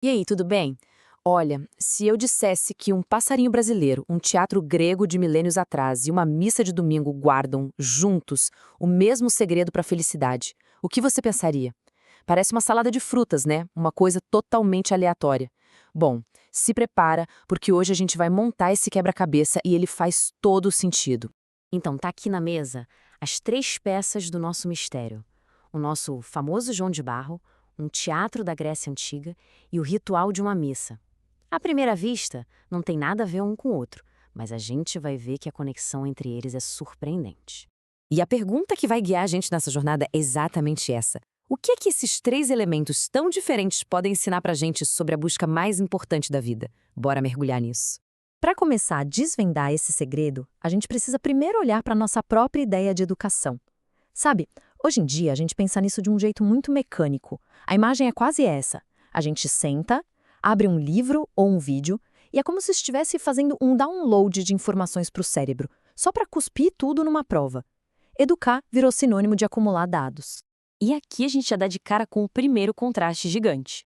E aí, tudo bem? Olha, se eu dissesse que um passarinho brasileiro, um teatro grego de milênios atrás e uma missa de domingo guardam, juntos, o mesmo segredo para a felicidade, o que você pensaria? Parece uma salada de frutas, né? Uma coisa totalmente aleatória. Bom, se prepara, porque hoje a gente vai montar esse quebra-cabeça e ele faz todo o sentido. Então, tá aqui na mesa as três peças do nosso mistério. O nosso famoso João de Barro, um teatro da Grécia Antiga e o ritual de uma missa. À primeira vista, não tem nada a ver um com o outro, mas a gente vai ver que a conexão entre eles é surpreendente. E a pergunta que vai guiar a gente nessa jornada é exatamente essa. O que é que esses três elementos tão diferentes podem ensinar pra gente sobre a busca mais importante da vida? Bora mergulhar nisso. Para começar a desvendar esse segredo, a gente precisa primeiro olhar para a nossa própria ideia de educação. Sabe, hoje em dia a gente pensa nisso de um jeito muito mecânico. A imagem é quase essa. A gente senta, abre um livro ou um vídeo e é como se estivesse fazendo um download de informações para o cérebro, só para cuspir tudo numa prova. Educar virou sinônimo de acumular dados. E aqui a gente já dá de cara com o primeiro contraste gigante.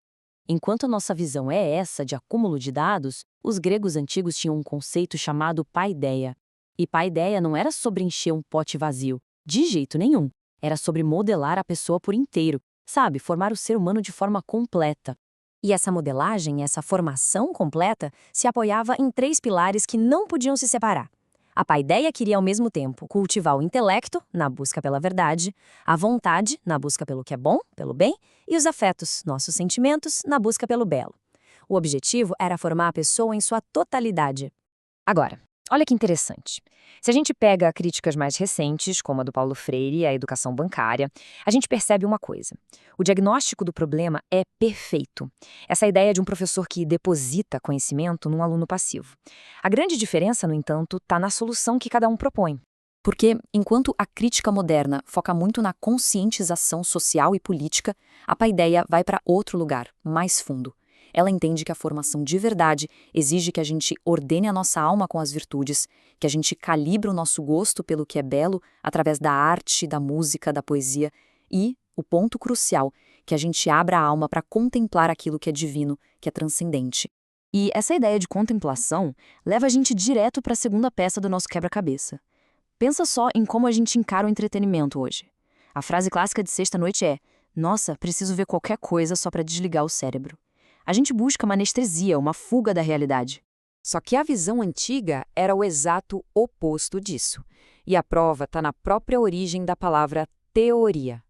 Enquanto a nossa visão é essa de acúmulo de dados, os gregos antigos tinham um conceito chamado paideia. E paideia não era sobre encher um pote vazio, de jeito nenhum. Era sobre modelar a pessoa por inteiro, sabe? Formar o ser humano de forma completa. E essa modelagem, essa formação completa, se apoiava em três pilares que não podiam se separar. A paideia queria ao mesmo tempo cultivar o intelecto, na busca pela verdade, a vontade, na busca pelo que é bom, pelo bem, e os afetos, nossos sentimentos, na busca pelo belo. O objetivo era formar a pessoa em sua totalidade. Agora, olha que interessante. Se a gente pega críticas mais recentes, como a do Paulo Freire e a educação bancária, a gente percebe uma coisa. O diagnóstico do problema é perfeito. Essa ideia de um professor que deposita conhecimento num aluno passivo. A grande diferença, no entanto, está na solução que cada um propõe. Porque, enquanto a crítica moderna foca muito na conscientização social e política, a paideia vai para outro lugar, mais fundo. Ela entende que a formação de verdade exige que a gente ordene a nossa alma com as virtudes, que a gente calibre o nosso gosto pelo que é belo através da arte, da música, da poesia e, o ponto crucial, que a gente abra a alma para contemplar aquilo que é divino, que é transcendente. E essa ideia de contemplação leva a gente direto para a segunda peça do nosso quebra-cabeça. Pensa só em como a gente encara o entretenimento hoje. A frase clássica de sexta-noite é: "Nossa, preciso ver qualquer coisa só para desligar o cérebro." A gente busca uma anestesia, uma fuga da realidade. Só que a visão antiga era o exato oposto disso. E a prova está na própria origem da palavra teoria.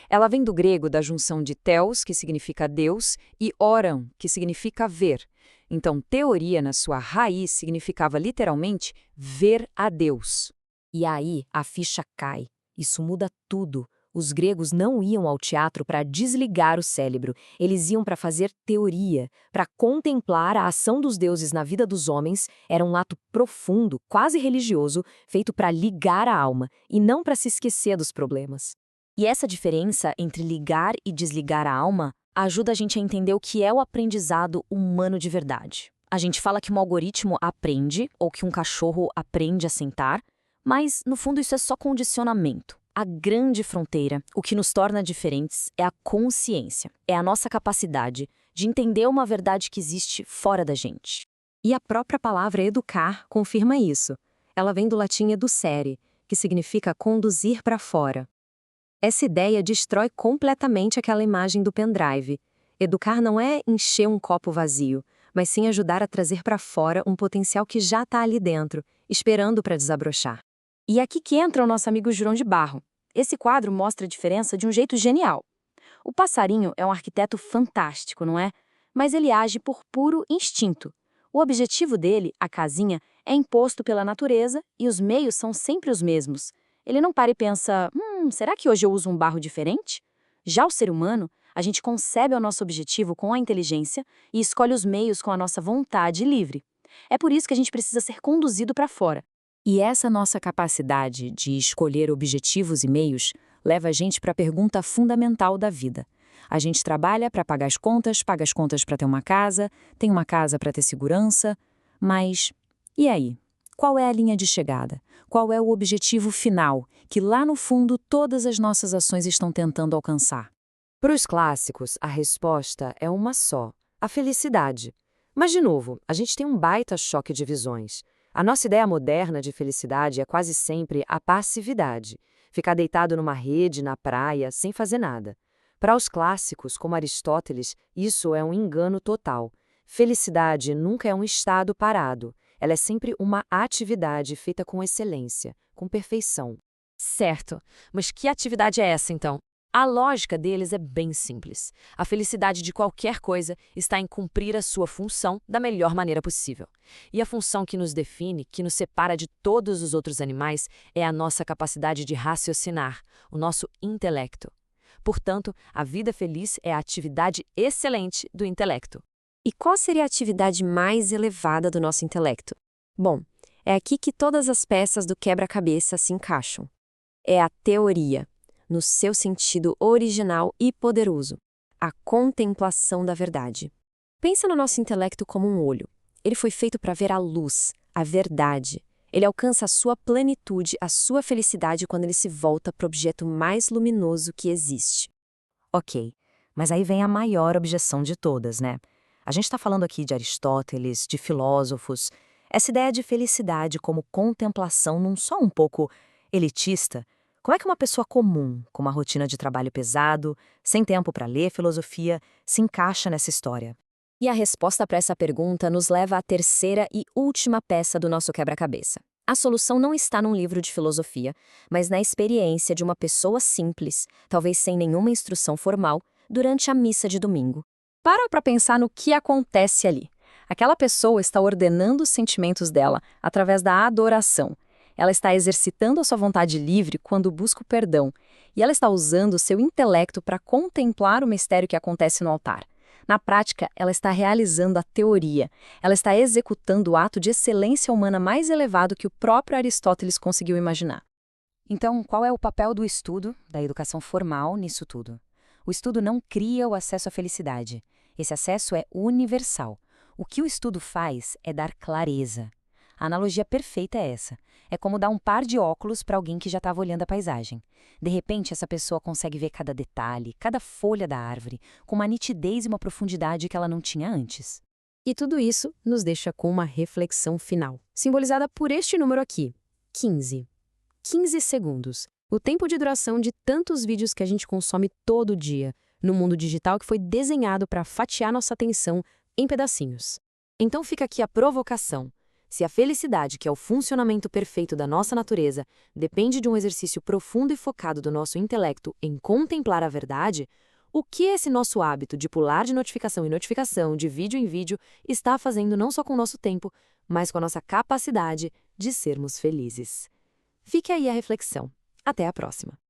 Ela vem do grego da junção de theos, que significa Deus, e oran, que significa ver. Então, teoria, na sua raiz, significava literalmente ver a Deus. E aí a ficha cai. Isso muda tudo. Os gregos não iam ao teatro para desligar o cérebro, eles iam para fazer teoria, para contemplar a ação dos deuses na vida dos homens. Era um ato profundo, quase religioso, feito para ligar a alma e não para se esquecer dos problemas. E essa diferença entre ligar e desligar a alma ajuda a gente a entender o que é o aprendizado humano de verdade. A gente fala que um algoritmo aprende ou que um cachorro aprende a sentar, mas no fundo isso é só condicionamento. A grande fronteira, o que nos torna diferentes, é a consciência. É a nossa capacidade de entender uma verdade que existe fora da gente. E a própria palavra educar confirma isso. Ela vem do latim educere, que significa conduzir para fora. Essa ideia destrói completamente aquela imagem do pendrive. Educar não é encher um copo vazio, mas sim ajudar a trazer para fora um potencial que já está ali dentro, esperando para desabrochar. E é aqui que entra o nosso amigo João de Barro. Esse quadro mostra a diferença de um jeito genial. O passarinho é um arquiteto fantástico, não é? Mas ele age por puro instinto. O objetivo dele, a casinha, é imposto pela natureza e os meios são sempre os mesmos. Ele não para e pensa, será que hoje eu uso um barro diferente? Já o ser humano, a gente concebe o nosso objetivo com a inteligência e escolhe os meios com a nossa vontade livre. É por isso que a gente precisa ser conduzido para fora. E essa nossa capacidade de escolher objetivos e meios leva a gente para a pergunta fundamental da vida. A gente trabalha para paga as contas para ter uma casa, tem uma casa para ter segurança, mas e aí? Qual é a linha de chegada? Qual é o objetivo final que lá no fundo todas as nossas ações estão tentando alcançar? Para os clássicos, a resposta é uma só: a felicidade. Mas, de novo, a gente tem um baita choque de visões. A nossa ideia moderna de felicidade é quase sempre a passividade. Ficar deitado numa rede, na praia, sem fazer nada. Para os clássicos, como Aristóteles, isso é um engano total. Felicidade nunca é um estado parado. Ela é sempre uma atividade feita com excelência, com perfeição. Certo. Mas que atividade é essa, então? A lógica deles é bem simples. A felicidade de qualquer coisa está em cumprir a sua função da melhor maneira possível. E a função que nos define, que nos separa de todos os outros animais, é a nossa capacidade de raciocinar, o nosso intelecto. Portanto, a vida feliz é a atividade excelente do intelecto. E qual seria a atividade mais elevada do nosso intelecto? Bom, é aqui que todas as peças do quebra-cabeça se encaixam. É a teoria, no seu sentido original e poderoso, a contemplação da verdade. Pensa no nosso intelecto como um olho. Ele foi feito para ver a luz, a verdade. Ele alcança a sua plenitude, a sua felicidade quando ele se volta para o objeto mais luminoso que existe. Ok, mas aí vem a maior objeção de todas, né? A gente está falando aqui de Aristóteles, de filósofos. Essa ideia de felicidade como contemplação não só um pouco elitista? Como é que uma pessoa comum, com uma rotina de trabalho pesado, sem tempo para ler filosofia, se encaixa nessa história? E a resposta para essa pergunta nos leva à terceira e última peça do nosso quebra-cabeça. A solução não está num livro de filosofia, mas na experiência de uma pessoa simples, talvez sem nenhuma instrução formal, durante a missa de domingo. Para pensar no que acontece ali. Aquela pessoa está ordenando os sentimentos dela através da adoração. Ela está exercitando a sua vontade livre quando busca o perdão, e ela está usando o seu intelecto para contemplar o mistério que acontece no altar. Na prática, ela está realizando a teoria. Ela está executando o ato de excelência humana mais elevado que o próprio Aristóteles conseguiu imaginar. Então, qual é o papel do estudo, da educação formal, nisso tudo? O estudo não cria o acesso à felicidade. Esse acesso é universal. O que o estudo faz é dar clareza. A analogia perfeita é essa. É como dar um par de óculos para alguém que já estava olhando a paisagem. De repente, essa pessoa consegue ver cada detalhe, cada folha da árvore, com uma nitidez e uma profundidade que ela não tinha antes. E tudo isso nos deixa com uma reflexão final, simbolizada por este número aqui, 15. 15 segundos. O tempo de duração de tantos vídeos que a gente consome todo dia, no mundo digital que foi desenhado para fatiar nossa atenção em pedacinhos. Então fica aqui a provocação. Se a felicidade, que é o funcionamento perfeito da nossa natureza, depende de um exercício profundo e focado do nosso intelecto em contemplar a verdade, o que esse nosso hábito de pular de notificação em notificação, de vídeo em vídeo, está fazendo não só com o nosso tempo, mas com a nossa capacidade de sermos felizes? Fique aí a reflexão. Até a próxima!